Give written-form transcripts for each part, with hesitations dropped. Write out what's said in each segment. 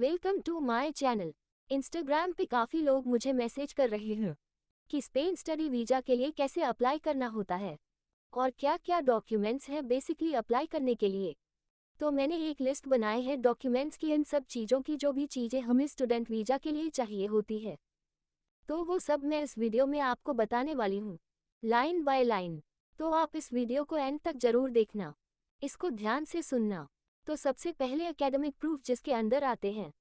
Welcome to my channel. Instagram पे काफ़ी लोग मुझे मैसेज कर रहे हैं कि स्पेन स्टडी वीज़ा के लिए कैसे अप्लाई करना होता है और क्या क्या डॉक्यूमेंट्स हैं बेसिकली अप्लाई करने के लिए। तो मैंने एक लिस्ट बनाई है डॉक्यूमेंट्स की, इन सब चीज़ों की जो भी चीज़ें हमें स्टूडेंट वीज़ा के लिए चाहिए होती है, तो वो सब मैं इस वीडियो में आपको बताने वाली हूँ, लाइन बाय लाइन। तो आप इस वीडियो को एंड तक ज़रूर देखना, इसको ध्यान से सुनना। तो सबसे पहले एकेडमिक प्रूफ, जिसके अंदर आते हैं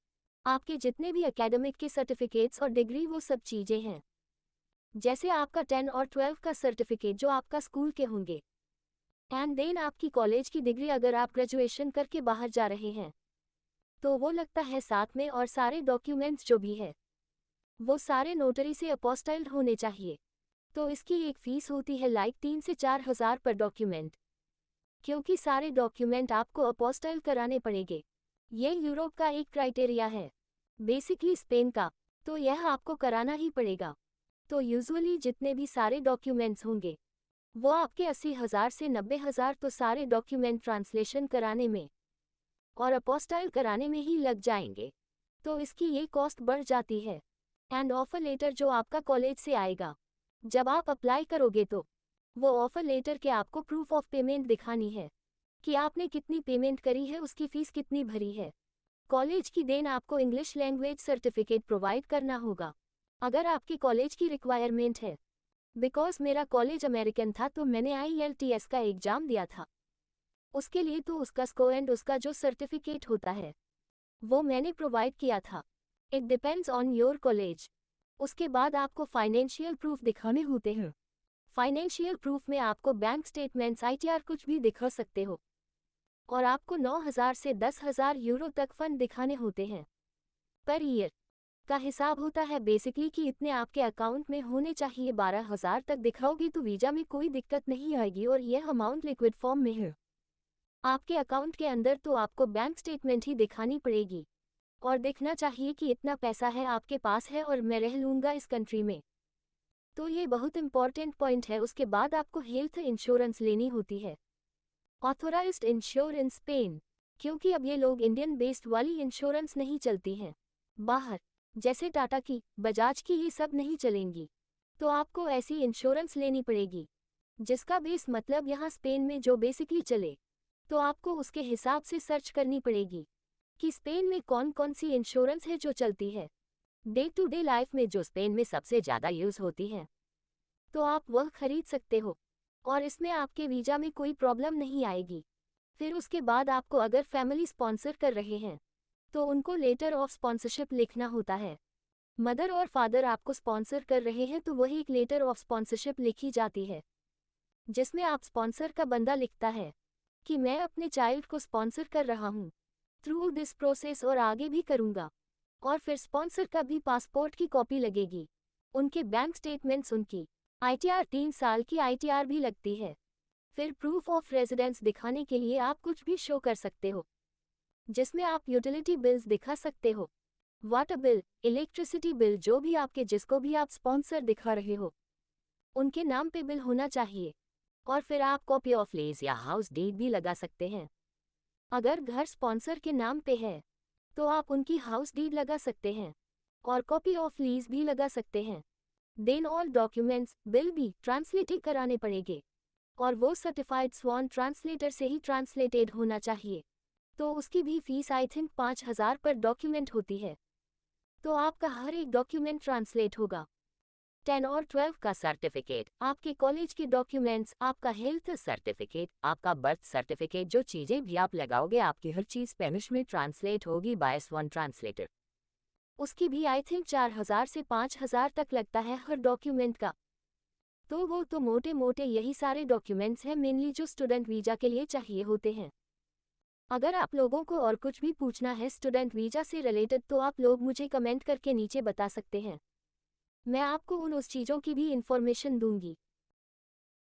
आपके जितने भी एकेडमिक के सर्टिफिकेट्स और डिग्री, वो सब चीज़ें हैं। जैसे आपका 10 और 12 का सर्टिफिकेट जो आपका स्कूल के होंगे, एंड देन आपकी कॉलेज की डिग्री अगर आप ग्रेजुएशन करके बाहर जा रहे हैं तो वो लगता है साथ में, और सारे डॉक्यूमेंट्स जो भी है वो सारे नोटरी से अपोस्टाइल्ड होने चाहिए। तो इसकी एक फ़ीस होती है लाइक 3 से 4 हज़ार पर डॉक्यूमेंट, क्योंकि सारे डॉक्यूमेंट आपको अपोस्टाइल कराने पड़ेंगे। ये यूरोप का एक क्राइटेरिया है, बेसिकली स्पेन का, तो यह आपको कराना ही पड़ेगा। तो यूजुअली जितने भी सारे डॉक्यूमेंट्स होंगे वो आपके 80,000 से 90,000 तो सारे डॉक्यूमेंट ट्रांसलेशन कराने में और अपोस्टाइल कराने में ही लग जाएंगे। तो इसकी ये कॉस्ट बढ़ जाती है। एंड ऑफर लेटर जो आपका कॉलेज से आएगा जब आप अप्लाई करोगे, तो वो ऑफर लेटर के आपको प्रूफ ऑफ पेमेंट दिखानी है कि आपने कितनी पेमेंट करी है, उसकी फ़ीस कितनी भरी है। कॉलेज की देन आपको इंग्लिश लैंग्वेज सर्टिफिकेट प्रोवाइड करना होगा अगर आपकी कॉलेज की रिक्वायरमेंट है। बिकॉज मेरा कॉलेज अमेरिकन था तो मैंने IELTS का एग्ज़ाम दिया था, उसके लिए तो उसका स्कोर एंड उसका जो सर्टिफिकेट होता है वो मैंने प्रोवाइड किया था। It depends on your college. उसके बाद आपको फाइनेंशियल प्रूफ दिखाने होते हैं। फाइनेंशियल प्रूफ में आपको बैंक स्टेटमेंट्स, ITR कुछ भी दिखा सकते हो, और आपको 9,000 से 10,000 यूरो तक फंड दिखाने होते हैं। पर ईयर का हिसाब होता है बेसिकली कि इतने आपके अकाउंट में होने चाहिए। 12,000 तक दिखाओगे तो वीज़ा में कोई दिक्कत नहीं आएगी, और यह अमाउंट लिक्विड फॉर्म में है आपके अकाउंट के अंदर, तो आपको बैंक स्टेटमेंट ही दिखानी पड़ेगी और दिखना चाहिए कि इतना पैसा है आपके पास है और मैं रह लूँगा इस कंट्री में। तो ये बहुत इंपॉर्टेंट पॉइंट है। उसके बाद आपको हेल्थ इंश्योरेंस लेनी होती है, ऑथोराइज्ड इंश्योरेंस स्पेन, क्योंकि अब ये लोग इंडियन बेस्ड वाली इंश्योरेंस नहीं चलती हैं बाहर, जैसे टाटा की, बजाज की, ये सब नहीं चलेंगी। तो आपको ऐसी इंश्योरेंस लेनी पड़ेगी जिसका बेस मतलब यहाँ स्पेन में जो बेसिकली चले। तो आपको उसके हिसाब से सर्च करनी पड़ेगी कि स्पेन में कौन कौन सी इंश्योरेंस है जो चलती है डे टू डे लाइफ में, जो स्पेन में सबसे ज़्यादा यूज़ होती है, तो आप वह खरीद सकते हो और इसमें आपके वीज़ा में कोई प्रॉब्लम नहीं आएगी। फिर उसके बाद आपको अगर फैमिली स्पॉन्सर कर रहे हैं तो उनको लेटर ऑफ स्पॉन्सरशिप लिखना होता है। मदर और फादर आपको स्पॉन्सर कर रहे हैं तो वही एक लेटर ऑफ स्पॉन्सरशिप लिखी जाती है, जिसमें आप स्पॉन्सर का बंदा लिखता है कि मैं अपने चाइल्ड को स्पॉन्सर कर रहा हूँ थ्रू दिस प्रोसेस और आगे भी करूँगा। और फिर स्पॉन्सर का भी पासपोर्ट की कॉपी लगेगी, उनके बैंक स्टेटमेंट्स, उनकी ITR, 3 साल की ITR भी लगती है। फिर प्रूफ ऑफ रेजिडेंस दिखाने के लिए आप कुछ भी शो कर सकते हो, जिसमें आप यूटिलिटी बिल्स दिखा सकते हो, वाटर बिल, इलेक्ट्रिसिटी बिल, जो भी आपके, जिसको भी आप स्पॉन्सर दिखा रहे हो उनके नाम पे बिल होना चाहिए। और फिर आप कॉपी ऑफ लीज या हाउस डीड भी लगा सकते हैं। अगर घर स्पॉन्सर के नाम पे है तो आप उनकी हाउस डीड लगा सकते हैं और कॉपी ऑफ लीज भी लगा सकते हैं। देन ऑल डॉक्यूमेंट्स, बिल भी ट्रांसलेटेड कराने पड़ेंगे, और वो सर्टिफाइड स्वॉन ट्रांसलेटर से ही ट्रांसलेटेड होना चाहिए। तो उसकी भी फीस आई थिंक 5,000 पर डॉक्यूमेंट होती है। तो आपका हर एक डॉक्यूमेंट ट्रांसलेट होगा। 10 और 12 का सर्टिफिकेट, आपके कॉलेज के डॉक्यूमेंट्स, आपका हेल्थ सर्टिफिकेट, आपका बर्थ सर्टिफिकेट, जो चीज़ें भी आप लगाओगे आपकी हर चीज़ स्पेनिश में ट्रांसलेट होगी बाय स्वॉन ट्रांसलेटर। उसकी भी आई थिंक 4,000 से 5,000 तक लगता है हर डॉक्यूमेंट का। तो वो तो मोटे मोटे यही सारे डॉक्यूमेंट्स हैं मेनली जो स्टूडेंट वीज़ा के लिए चाहिए होते हैं। अगर आप लोगों को और कुछ भी पूछना है स्टूडेंट वीज़ा से रिलेटेड तो आप लोग मुझे कमेंट करके नीचे बता सकते हैं, मैं आपको उस चीज़ों की भी इंफॉर्मेशन दूंगी।